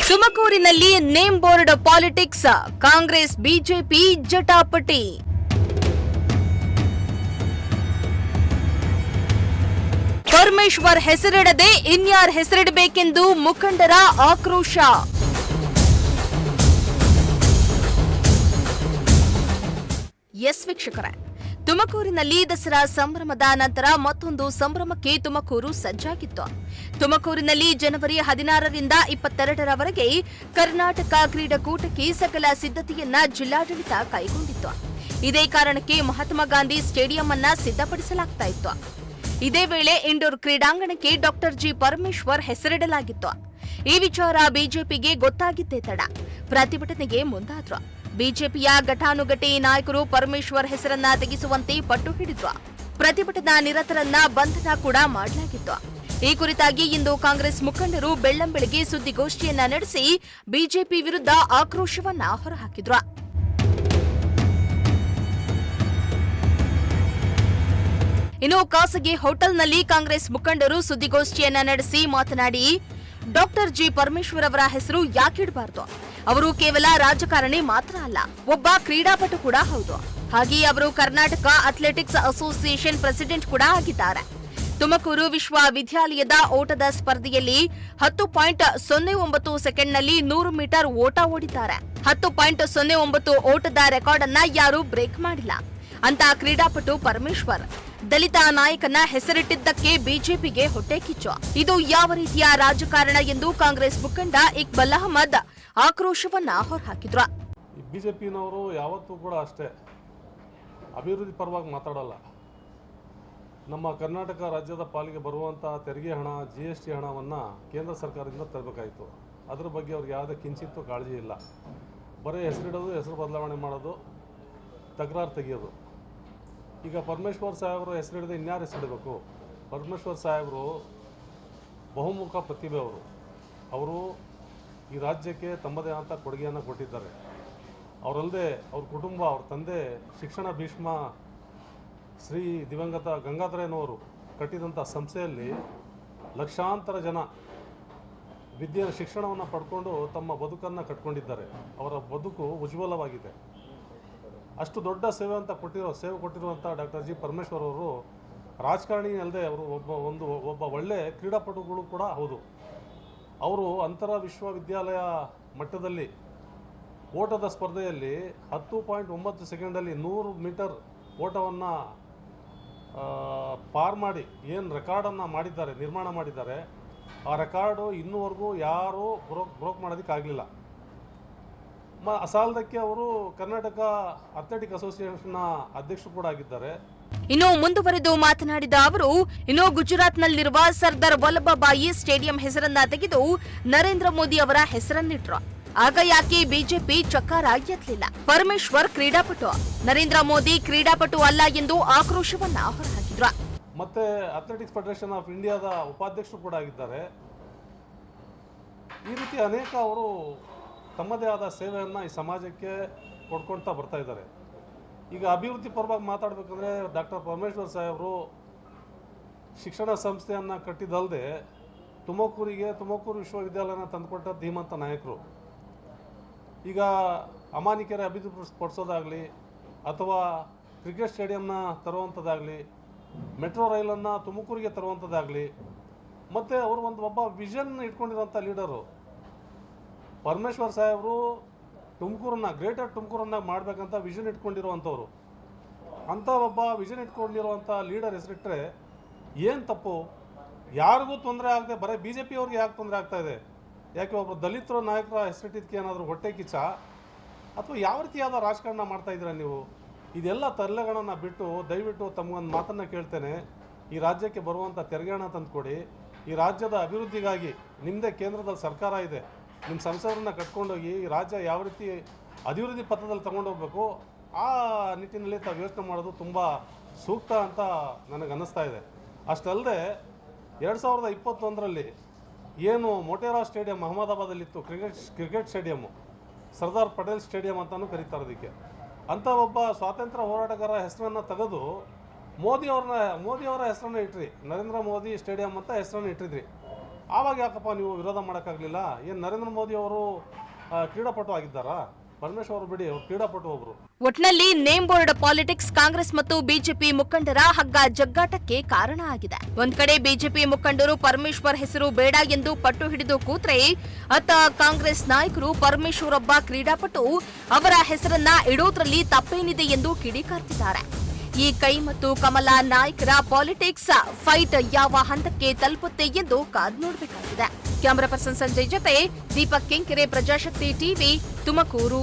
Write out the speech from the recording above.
ತುಮಕೂರಿನಲ್ಲಿ name board politics, Congress BJP ಜಟಾಪಟಿ. ಪರಮೇಶ್ವರ್ ಹೆಸರಿಡದೆ ಇನ್ಯಾರ ಹೆಸರಿಡಬೇಕೆಂದು ಮುಖಂಡರ ಆಕ್ರೋಶ. ಎಸ್ ವೀಕ್ಷಕರೇ, ತುಮಕೂರಿನಲ್ಲಿ ದಸರಾ ಸಂಭ್ರಮದ ನಂತರ ಮತ್ತೊಂದು ಸಂಭ್ರಮಕ್ಕೆ ತುಮಕೂರು ಸಜ್ಜಾಗಿತ್ತು. ತುಮಕೂರಿನಲ್ಲಿ ಜನವರಿ 16ರಿಂದ 22ರವರೆಗೆ ಕರ್ನಾಟಕ ಕ್ರೀಡಾಕೂಟಕ್ಕೆ ಸಕಲ ಸಿದ್ಧತೆಯನ್ನ ಜಿಲ್ಲಾಡಳಿತ ಕೈಗೊಂಡಿತ್ತು. ಇದೇ ಕಾರಣಕ್ಕೆ ಮಹಾತ್ಮ ಗಾಂಧಿ ಸ್ಟೇಡಿಯಂ ಅನ್ನ ಸಿದ್ಧಪಡಿಸಲಾಗ್ತಾ ಇತ್ತು. ಇದೇ ವೇಳೆ ಇಂಡೋರ್ ಕ್ರೀಡಾಂಗಣಕ್ಕೆ ಡಾಕ್ಟರ್ ಜಿ ಪರಮೇಶ್ವರ್ ಹೆಸರಿಡಲಾಗಿತ್ತು. ಈ ವಿಚಾರ ಬಿಜೆಪಿಗೆ ಗೊತ್ತಾಗಿದ್ದೇ ತಡ ಪ್ರತಿಭಟನೆಗೆ ಮುಂದಾದ್ರು. ಬಿಜೆಪಿಯ ಘಟಾನುಘಟಿ ನಾಯಕರು ಪರಮೇಶ್ವರ್ ಹೆಸರನ್ನ ತೆಗೆಸುವಂತೆ ಪಟ್ಟು ಹಿಡಿದ್ರು. ಪ್ರತಿಭಟನಾ ನಿರತರನ್ನ ಬಂಧನ ಕೂಡ ಮಾಡಲಾಗಿತ್ತು. ಈ ಕುರಿತಾಗಿ ಇಂದು ಕಾಂಗ್ರೆಸ್ ಮುಖಂಡರು ಬೆಳ್ಳಂಬೆಳಗ್ಗೆ ಸುದ್ದಿಗೋಷ್ಠಿಯನ್ನ ನಡೆಸಿ ಬಿಜೆಪಿ ವಿರುದ್ಧ ಆಕ್ರೋಶವನ್ನ ಹೊರಹಾಕಿದ್ರು. ಇನ್ನು ಖಾಸಗಿ ಹೋಟೆಲ್ನಲ್ಲಿ ಕಾಂಗ್ರೆಸ್ ಮುಖಂಡರು ಸುದ್ದಿಗೋಷ್ಠಿಯನ್ನ ನಡೆಸಿ ಮಾತನಾಡಿ, ಡಾಕ್ಟರ್ ಜಿ ಪರಮೇಶ್ವರ್ ಅವರ ಹೆಸರು ಯಾಕಿಡಬಾರದು? ಅವರು ಕೇವಲ ರಾಜಕಾರಣಿ ಮಾತ್ರ ಅಲ್ಲ, ಒಬ್ಬ ಕ್ರೀಡಾಪಟು ಕೂಡ ಹೌದು. ಹಾಗೆಯೇ ಅವರು ಕರ್ನಾಟಕ ಅಥ್ಲೆಟಿಕ್ಸ್ ಅಸೋಸಿಯೇಷನ್ ಪ್ರೆಸಿಡೆಂಟ್ ಕೂಡ ಆಗಿದ್ದಾರೆ. ತುಮಕೂರು ವಿಶ್ವವಿದ್ಯಾಲಯದ ಓಟದ ಸ್ಪರ್ಧೆಯಲ್ಲಿ 10.09 ಸೆಕೆಂಡ್ನಲ್ಲಿ 100 ಮೀಟರ್ ಓಟ ಓಡಿದ್ದಾರೆ. 10.09 ಓಟದ ರೆಕಾರ್ಡ್ ಅನ್ನ ಯಾರೂ ಬ್ರೇಕ್ ಮಾಡಿಲ್ಲ ಅಂತ ಕ್ರೀಡಾಪಟು ಪರಮೇಶ್ವರ್ ದಲಿತ ನಾಯಕನ ಹೆಸರಿಟ್ಟಿದ್ದಕ್ಕೆ ಬಿಜೆಪಿಗೆ ಹೊಟ್ಟೆ ಕಿಚ್ಚು. ಇದು ಯಾವ ರೀತಿಯ ರಾಜಕಾರಣ ಎಂದು ಕಾಂಗ್ರೆಸ್ ಮುಖಂಡ ಇಕ್ಬಲ್ ಅಹಮದ್ ಆಕ್ರೋಶವನ್ನ ಹೊರಹಾಕಿದ್ರು. ಬಿಜೆಪಿನವರು ಯಾವತ್ತೂ ಕೂಡ ಅಷ್ಟೇ ಅಭಿವೃದ್ಧಿ ಪರವಾಗಿ ಮಾತಾಡಲ್ಲ. ನಮ್ಮ ಕರ್ನಾಟಕ ರಾಜ್ಯದ ಪಾಲಿಗೆ ಬರುವಂಥ ತೆರಿಗೆ ಹಣ, GST ಹಣವನ್ನು ಕೇಂದ್ರ ಸರ್ಕಾರದಿಂದ ತರಬೇಕಾಯಿತು. ಅದ್ರ ಬಗ್ಗೆ ಅವ್ರಿಗೆ ಯಾವುದೇ ಕಿಂಚಿತ್ತೂ ಕಾಳಜಿ ಇಲ್ಲ. ಬರೀ ಹೆಸರಿಡೋದು, ಹೆಸರು ಬದಲಾವಣೆ ಮಾಡೋದು, ತಕರಾರು ತೆಗೆಯೋದು. ಈಗ ಪರಮೇಶ್ವರ್ ಸಾಹೇಬರು ಹೆಸರಿಡದೆ ಇನ್ಯಾರು ಹೆಸರಿಡಬೇಕು? ಪರಮೇಶ್ವರ್ ಸಾಹೇಬರು ಬಹುಮುಖ ಪ್ರತಿಭೆ. ಅವರು ಈ ರಾಜ್ಯಕ್ಕೆ ತಮ್ಮದೇ ಆದ ಕೊಡುಗೆಯನ್ನು ಕೊಟ್ಟಿದ್ದಾರೆ. ಅವರಲ್ಲದೆ ಅವ್ರ ಕುಟುಂಬ, ಅವ್ರ ತಂದೆ ಶಿಕ್ಷಣ ಭೀಷ್ಮ ಶ್ರೀ ದಿವಂಗತ ಗಂಗಾಧರೇನವರು ಕಟ್ಟಿದಂಥ ಸಂಸ್ಥೆಯಲ್ಲಿ ಲಕ್ಷಾಂತರ ಜನ ಶಿಕ್ಷಣವನ್ನು ಪಡ್ಕೊಂಡು ತಮ್ಮ ಬದುಕನ್ನು ಕಟ್ಕೊಂಡಿದ್ದಾರೆ. ಅವರ ಬದುಕು ಉಜ್ವಲವಾಗಿದೆ. ಅಷ್ಟು ದೊಡ್ಡ ಸೇವೆ ಕೊಟ್ಟಿರುವಂಥ ಡಾಕ್ಟರ್ ಜಿ ಪರಮೇಶ್ವರ್ ಅವರು ರಾಜಕಾರಣಿ ಅಲ್ಲದೆ ಅವರು ಒಬ್ಬ ಒಳ್ಳೆ ಕ್ರೀಡಾಪಟುಗಳು ಕೂಡ ಹೌದು. ಅವರು ಅಂತರ ವಿಶ್ವವಿದ್ಯಾಲಯ ಮಟ್ಟದಲ್ಲಿ ಓಟದ ಸ್ಪರ್ಧೆಯಲ್ಲಿ 10.9 ಸೆಕೆಂಡಲ್ಲಿ 100 ಮೀಟರ್ ಓಟವನ್ನು ಪಾರ್ ಮಾಡಿ ಏನು ರೆಕಾರ್ಡನ್ನು ನಿರ್ಮಾಣ ಮಾಡಿದ್ದಾರೆ. ಆ ರೆಕಾರ್ಡು ಇನ್ನೂವರೆಗೂ ಯಾರೂ ಬ್ರೋಕ್ ಮಾಡೋದಕ್ಕಾಗಲಿಲ್ಲ. ಅಸಾಲದಕ್ಕೆ ಅವರು ಕರ್ನಾಟಕ ಅಥ್ಲೆಟಿಕ್ ಅಸೋಸಿಯೇಷನ್ನ ಅಧ್ಯಕ್ಷರು ಕೂಡ ಆಗಿದ್ದಾರೆ. ಇನ್ನು ಮುಂದುವರೆದು ಮಾತನಾಡಿದ ಅವರು, ಗುಜರಾತ್ನಲ್ಲಿರುವ ಸರ್ದಾರ್ ವಲ್ಲಭಭಾಯಿ ಸ್ಟೇಡಿಯಂ ಹೆಸರನ್ನ ತೆಗೆದು ನರೇಂದ್ರ ಮೋದಿ ಅವರ ಹೆಸರನ್ನಿಟ್ರು. ಆಗ ಯಾಕೆ ಬಿಜೆಪಿ ಚಕ್ಕಾರ ಎತ್ತಲಿಲ್ಲ? ಪರಮೇಶ್ವರ್ ಕ್ರೀಡಾಪಟು, ನರೇಂದ್ರ ಮೋದಿ ಕ್ರೀಡಾಪಟು ಅಲ್ಲ ಎಂದು ಆಕ್ರೋಶವನ್ನ ಹೊರಹಾಕಿದ್ರು. ಮತ್ತೆ ಅಥ್ಲೆಟಿಕ್ಸ್ ಫೆಡರೇಷನ್ ಆಫ್ ಇಂಡಿಯಾದ ಉಪಾಧ್ಯಕ್ಷರು ಕೂಡ ಆಗಿದ್ದಾರೆ. ಈ ರೀತಿ ಅನೇಕ ಅವರು ತಮ್ಮದೇ ಆದ ಸೇವೆಯನ್ನು ಈ ಸಮಾಜಕ್ಕೆ ಕೊಡ್ಕೊಳ್ತಾ ಬರ್ತಾ ಇದ್ದಾರೆ. ಈಗ ಅಭಿವೃದ್ಧಿ ಪರವಾಗಿ ಮಾತಾಡಬೇಕಂದ್ರೆ ಡಾಕ್ಟರ್ ಪರಮೇಶ್ವರ್ ಸಾಹೇಬರು ಶಿಕ್ಷಣ ಸಂಸ್ಥೆಯನ್ನು ಕಟ್ಟಿದ್ದಲ್ಲದೆ ತುಮಕೂರು ವಿಶ್ವವಿದ್ಯಾಲಯನ ತಂದುಕೊಟ್ಟ ಧೀಮಂತ ನಾಯಕರು. ಈಗ ಅಮಾನಿಕೆರೆ ಅಭಿವೃದ್ಧಿ ಪಡಿಸೋದಾಗಲಿ ಅಥವಾ ಕ್ರಿಕೆಟ್ ಸ್ಟೇಡಿಯಂನ ತರುವಂಥದ್ದಾಗಲಿ, ಮೆಟ್ರೋ ರೈಲನ್ನು ತುಮಕೂರಿಗೆ ತರುವಂಥದ್ದಾಗಲಿ, ಮತ್ತು ಅವರು ಒಬ್ಬ ವಿಷನ್ ಇಟ್ಕೊಂಡಿರೋಂಥ ಲೀಡರು. ಪರಮೇಶ್ವರ್ ಸಾಹೇಬರು ಗ್ರೇಟರ್ ತುಮಕೂರನ್ನ ಮಾಡಬೇಕಂತ ವಿಷನ್ ಇಟ್ಕೊಂಡಿರುವಂಥವ್ರು. ಅಂಥ ಒಬ್ಬ ವಿಷನ್ ಇಟ್ಕೊಂಡಿರುವಂಥ ಲೀಡರ್ ಹೆಸರಿಟ್ಟರೆ ಏನು ತಪ್ಪು? ಯಾರಿಗೂ ತೊಂದರೆ ಆಗದೆ ಬರೀ BJP ಅವ್ರಿಗೆ ಯಾಕೆ ತೊಂದರೆ ಆಗ್ತಾ ಇದೆ? ಯಾಕೆ ಒಬ್ಬರು ದಲಿತರ ನಾಯಕರ ಹೆಸರಿಟ್ಟಿದ್ದಕ್ಕೆ ಏನಾದರೂ ಹೊಟ್ಟೆ ಕಿಚ್ಚ ಅಥವಾ ಯಾವ ರೀತಿಯಾದ ರಾಜಕಾರಣ ಮಾಡ್ತಾ ಇದ್ದೀರಾ ನೀವು? ಇದೆಲ್ಲ ತರಲೆಗಳನ್ನು ಬಿಟ್ಟು ದಯವಿಟ್ಟು ತಮಗೊಂದು ಮಾತನ್ನು ಕೇಳ್ತೇನೆ. ಈ ರಾಜ್ಯಕ್ಕೆ ಬರುವಂಥ ತೆರಿಗೆ ಹಣ ತಂದುಕೊಡಿ. ಈ ರಾಜ್ಯದ ಅಭಿವೃದ್ಧಿಗಾಗಿ ನಿಮ್ಮದೇ ಕೇಂದ್ರದಲ್ಲಿ ಸರ್ಕಾರ ಇದೆ. ನಿಮ್ಮ ಸಂಸದರನ್ನ ಕಟ್ಕೊಂಡೋಗಿ ಈ ರಾಜ್ಯ ಯಾವ ರೀತಿ ಅಭಿವೃದ್ಧಿ ಪಥದಲ್ಲಿ ತಗೊಂಡೋಗ್ಬೇಕು ಆ ನಿಟ್ಟಿನಲ್ಲಿ ತಾವು ಯೋಚನೆ ಮಾಡೋದು ತುಂಬ ಸೂಕ್ತ ಅಂತ ನನಗೆ ಅನ್ನಿಸ್ತಾ ಇದೆ. ಅಷ್ಟಲ್ಲದೆ 2021ರಲ್ಲಿ ಏನು ಮೊಟೇರಾ ಸ್ಟೇಡಿಯಂ ಅಹಮದಾಬಾದಲ್ಲಿತ್ತು, cricket stadium, Sardar Patel stadium ಅಂತಲೂ ಕರೀತಾರೆ ಅದಕ್ಕೆ. ಅಂಥ ಒಬ್ಬ ಸ್ವಾತಂತ್ರ್ಯ ಹೋರಾಟಗಾರ ಹೆಸರನ್ನು ತೆಗೆದು ಮೋದಿಯವರ ಹೆಸರನ್ನು ಇಟ್ರಿ, ನರೇಂದ್ರ ಮೋದಿ ಸ್ಟೇಡಿಯಂ ಅಂತ ಹೆಸರನ್ನು ಇಟ್ಟಿದ್ರಿ. ಆವಾಗ ಯಾಕಪ್ಪ ನೀವು ವಿರೋಧ ಮಾಡೋಕ್ಕಾಗಲಿಲ್ಲ? ಏನು ನರೇಂದ್ರ ಮೋದಿ ಅವರು ಕ್ರೀಡಾಪಟು ಆಗಿದ್ದಾರಾ? ಪರಮೇಶ್ವರ್ ಅವರು ಬಿಡಿ, ಅವರು ಕ್ರೀಡಾಪಟು ಒಬ್ರು. ಒಟ್ನಲ್ಲಿ ನೇಮ್ ಬೋರ್ಡ್ ಪಾಲಿಟಿಕ್ಸ್ ಕಾಂಗ್ರೆಸ್ ಮತ್ತು ಬಿಜೆಪಿ ಮುಖಂಡರ ಹಗ್ಗ ಜಗ್ಗಾಟಕ್ಕೆ ಕಾರಣ ಆಗಿದೆ. ಒಂದ್ ಕಡೆ ಬಿಜೆಪಿ ಮುಖಂಡರು ಪರಮೇಶ್ವರ್ ಹೆಸರು ಬೇಡ ಎಂದು ಪಟ್ಟು ಹಿಡಿದು ಕೂತ್ರೆ, ಅತ್ತ ಕಾಂಗ್ರೆಸ್ ನಾಯಕರು ಪರಮೇಶ್ವರ್ ಒಬ್ಬ ಕ್ರೀಡಾಪಟು, ಅವರ ಹೆಸರನ್ನ ಇಡೋದ್ರಲ್ಲಿ ತಪ್ಪೇನಿದೆ ಎಂದು ಕಿಡಿಕಾರ್ತಿದ್ದಾರೆ. ಈ ಕೈ ಮತ್ತು ಕಮಲ ನಾಯಕರ ಪಾಲಿಟಿಕ್ಸ್ ಫೈಟ್ ಯಾವ ಹಂತಕ್ಕೆ ತಲುಪುತ್ತೆ ಎಂದು ಕಾದು ನೋಡಬೇಕಾಗಿದೆ. ಕ್ಯಾಮರಾ ಪರ್ಸನ್ ಸಂಜಯ್ ಜೊತೆ ದೀಪಕ್ ಕೆಂಕೆರೆ, ಪ್ರಜಾಶಕ್ತಿ ಟಿವಿ, ತುಮಕೂರು.